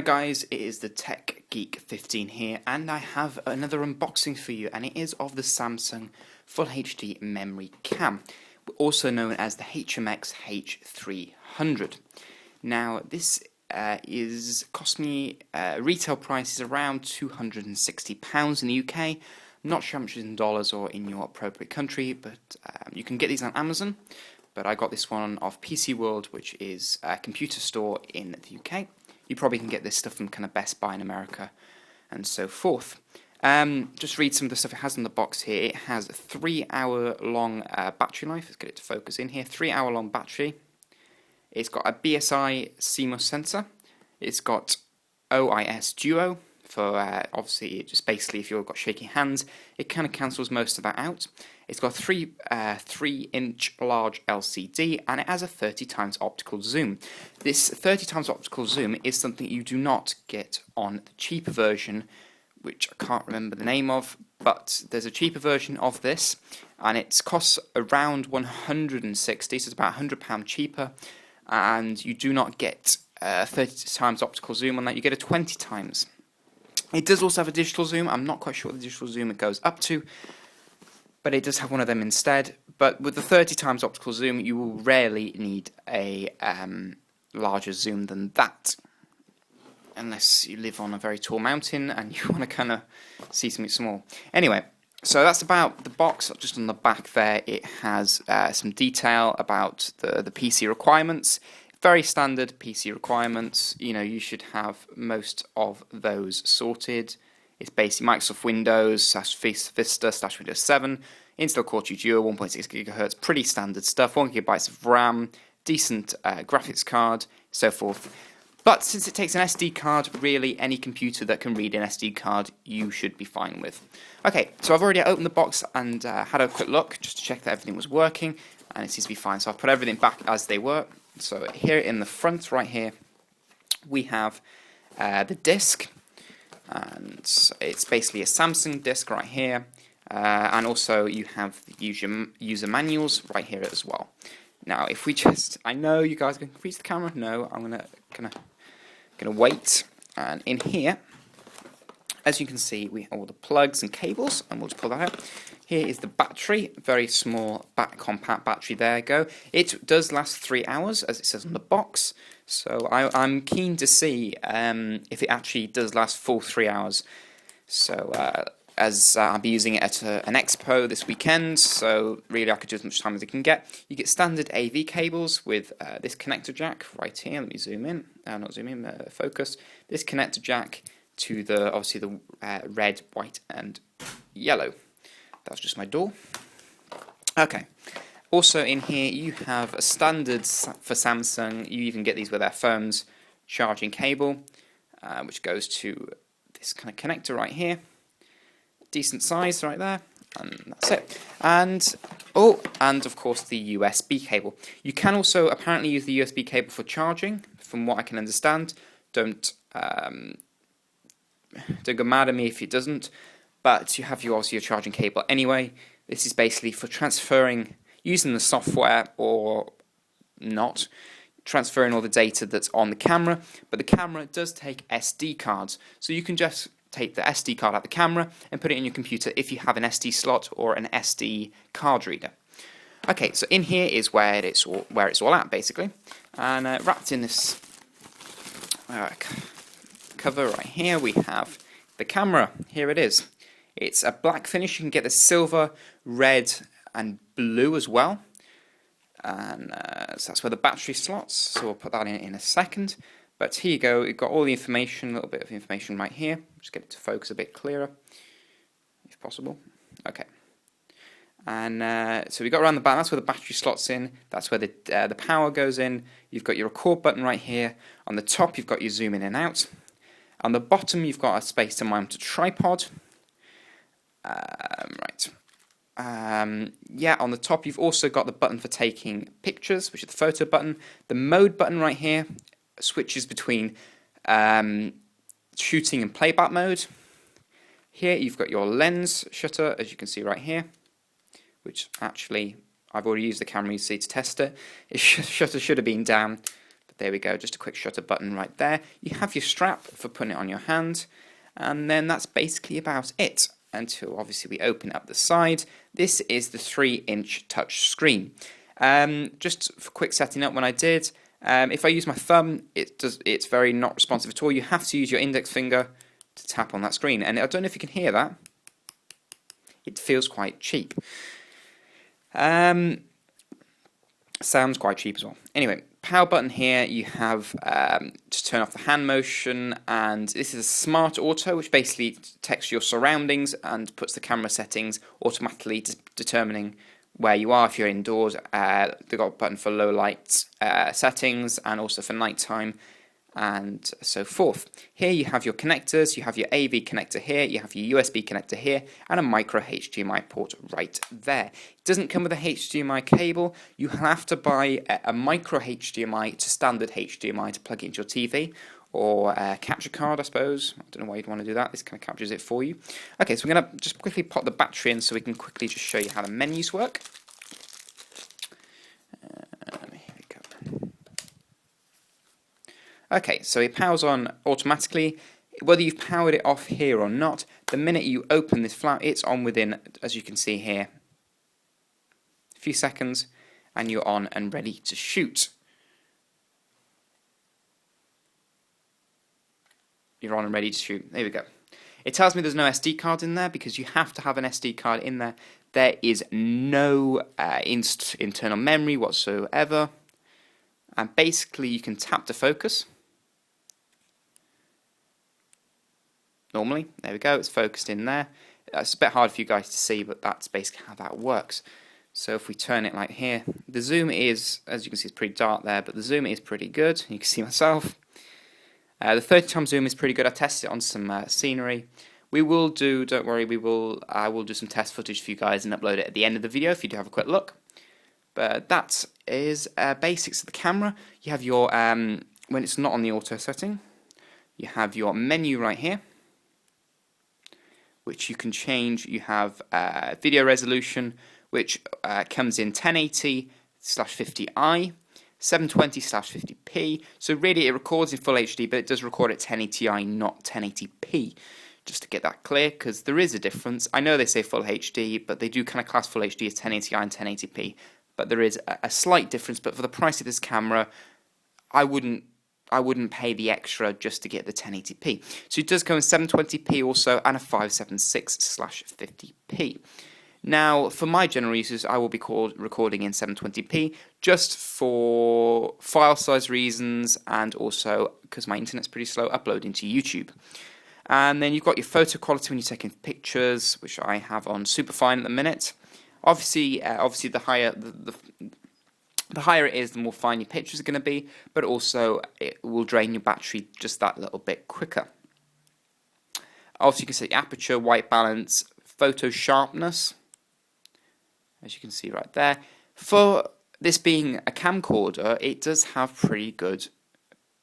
Hi guys, it is the Tech Geek 15 here, and I have another unboxing for you, and it is of the Samsung Full HD Memory Cam, also known as the HMX-H300. Now, this cost me retail price is around £260 in the UK. I'm not sure how much it is in dollars or in your appropriate country, but you can get these on Amazon. But I got this one off PC World, which is a computer store in the UK. You probably can get this stuff from kind of Best Buy in America and so forth. Just read some of the stuff it has in the box here. It has a 3-hour long battery life. Let's get it to focus in here. 3-hour long battery. It's got a BSI CMOS sensor. It's got OIS Duo for obviously just basically if you've got shaky hands, it kind of cancels most of that out. It's got a 3-inch large LCD, and it has a 30 times optical zoom. This 30 times optical zoom is something you do not get on the cheaper version, which I can't remember the name of, but there's a cheaper version of this, and it costs around 160, so it's about £100 cheaper, and you do not get 30 times optical zoom on that, you get a 20 times. It does also have a digital zoom. I'm not quite sure what the digital zoom it goes up to, but it does have one of them instead. But with the 30 times optical zoom, you will rarely need a larger zoom than that, unless you live on a very tall mountain and you want to kind of see something small. Anyway, so that's about the box. Just on the back there, it has some detail about the PC requirements. Very standard PC requirements. You know, you should have most of those sorted. It's basically Microsoft Windows /Vista /Windows 7, Intel Core 2 Duo, 1.6 GHz, pretty standard stuff. 1 GB of RAM, decent graphics card, so forth. But since it takes an SD card, really any computer that can read an SD card, you should be fine with. Okay, so I've already opened the box and had a quick look just to check that everything was working, and it seems to be fine. So I've put everything back as they were. So here in the front, right here, we have the disc, and it's basically a Samsung disc right here, and also you have the user manuals right here as well. Now, if we just, I know you guys are going to freeze the camera. No, I'm gonna wait. And in here, as you can see, we have all the plugs and cables, and we'll just pull that out. Here is the battery, very small, compact battery. There you go. It does last 3 hours, as it says on the box. So I'm keen to see if it actually does last full 3 hours. So as I'll be using it at an expo this weekend, so really I could do as much time as I can get. You get standard AV cables with this connector jack right here. Let me zoom in. Not zoom in. Focus. This connector jack to obviously the red, white, and yellow. That's just my door. Okay. Also in here you have a standard for Samsung. You even get these with their phones. Charging cable, which goes to this kind of connector right here. Decent size right there, and that's it. And of course the USB cable. You can also apparently use the USB cable for charging, from what I can understand. Don't go mad at me if it doesn't. But you have obviously your charging cable anyway. This is basically for transferring, using the software or not, transferring all the data that's on the camera. But the camera does take SD cards, so you can just take the SD card out of the camera and put it in your computer if you have an SD slot or an SD card reader. Okay, so in here is where it's all at basically, and wrapped in this cover right here we have the camera. Here it is. It's a black finish. You can get the silver, red, and blue as well. And so that's where the battery slots. So we'll put that in a second. But here you go. You've got all the information, a little bit of information right here. Just get it to focus a bit clearer, if possible. Okay. And so we got around the back. That's where the battery slots in. That's where the power goes in. You've got your record button right here. On the top, you've got your zoom in and out. On the bottom, you've got a space to mount a tripod. Yeah, on the top you've also got the button for taking pictures, which is the photo button. The mode button right here switches between shooting and playback mode. Here you've got your lens shutter, as you can see right here, which actually I've already used the camera, you see, to test it. Its shutter should have been down, but There we go, just a quick shutter button right there. You have your strap for putting it on your hand, and then that's basically about it. Until obviously we open up the side. This is the 3-inch touch screen. Just for quick setting up, when I did, if I use my thumb, it's very not responsive at all. You have to use your index finger to tap on that screen, and I don't know if you can hear that. It feels quite cheap. Sounds quite cheap as well. Anyway, power button here, you have to turn off the hand motion, and this is a smart auto, which basically detects your surroundings and puts the camera settings automatically determining where you are. If you're indoors, they've got a button for low light settings and also for nighttime and so forth. Here you have your connectors, you have your AV connector here, you have your USB connector here, and a micro HDMI port right there. It doesn't come with a HDMI cable. You have to buy a micro HDMI to standard HDMI to plug it into your TV, or a capture card, I suppose. I don't know why you'd want to do that. This kind of captures it for you. Okay, so we're going to just quickly pop the battery in so we can quickly just show you how the menus work. Here we go. Okay, so it powers on automatically. Whether you've powered it off here or not, the minute you open this flap, it's on within, as you can see here, a few seconds, and you're on and ready to shoot. You're on and ready to shoot. There we go. It tells me there's no SD card in there because you have to have an SD card in there. There is no internal memory whatsoever. And basically you can tap to focus. Normally, there we go, it's focused in there. It's a bit hard for you guys to see, but that's basically how that works. So if we turn it like here, the zoom is, as you can see, it's pretty dark there, but the zoom is pretty good. You can see myself. The 30x zoom is pretty good. I tested it on some scenery. We will do, don't worry, I will do some test footage for you guys and upload it at the end of the video if you do have a quick look. But that is basics of the camera. You have your, when it's not on the auto setting, you have your menu right here, which you can change. You have video resolution, which comes in 1080/50i, 720/50p. So really it records in full HD, but it does record at 1080i, not 1080p. Just to get that clear, because there is a difference. I know they say full HD, but they do kind of class full HD as 1080i and 1080p. But there is a slight difference. But for the price of this camera, I wouldn't pay the extra just to get the 1080p. So it does come in 720p also, and a 576/50p. Now, for my general uses, I will be recording in 720p just for file size reasons, and also because my internet's pretty slow uploading to YouTube. And then you've got your photo quality when you're taking pictures, which I have on superfine at the minute. Obviously, the higher the higher it is, the more fine your pictures are going to be, but also it will drain your battery just that little bit quicker. Also, you can set aperture, white balance, photo sharpness, as you can see right there. For this being a camcorder, it does have pretty good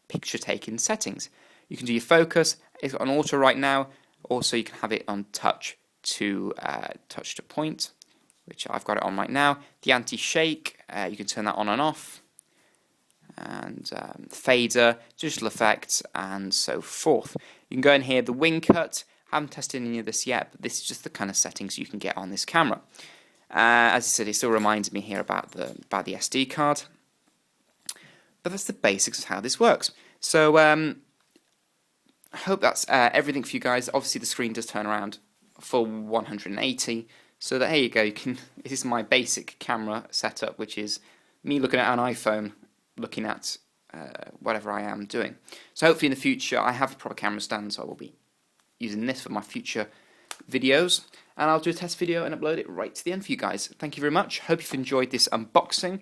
picture taking settings. You can do your focus. It's on auto right now. Also, you can have it on touch to point, which I've got it on right now. The anti-shake, you can turn that on and off. And fader, digital effects, and so forth. You can go in here, the wing cut. Haven't tested any of this yet, but this is just the kind of settings you can get on this camera. As I said, it still reminds me here about the SD card. But that's the basics of how this works. So I hope that's everything for you guys. Obviously, the screen does turn around full 180. So there you go. This is my basic camera setup, which is me looking at an iPhone, looking at whatever I am doing. So hopefully in the future, I have a proper camera stand, so I will be using this for my future videos. And I'll do a test video and upload it right to the end for you guys. Thank you very much. Hope you've enjoyed this unboxing.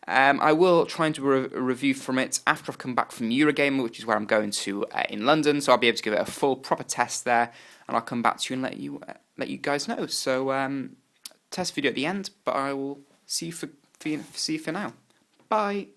I will try and do a review from it after I've come back from Eurogamer, which is where I'm going to in London. So I'll be able to give it a full proper test there, and I'll come back to you and let you guys know. So test video at the end, but I will see you for now. Bye.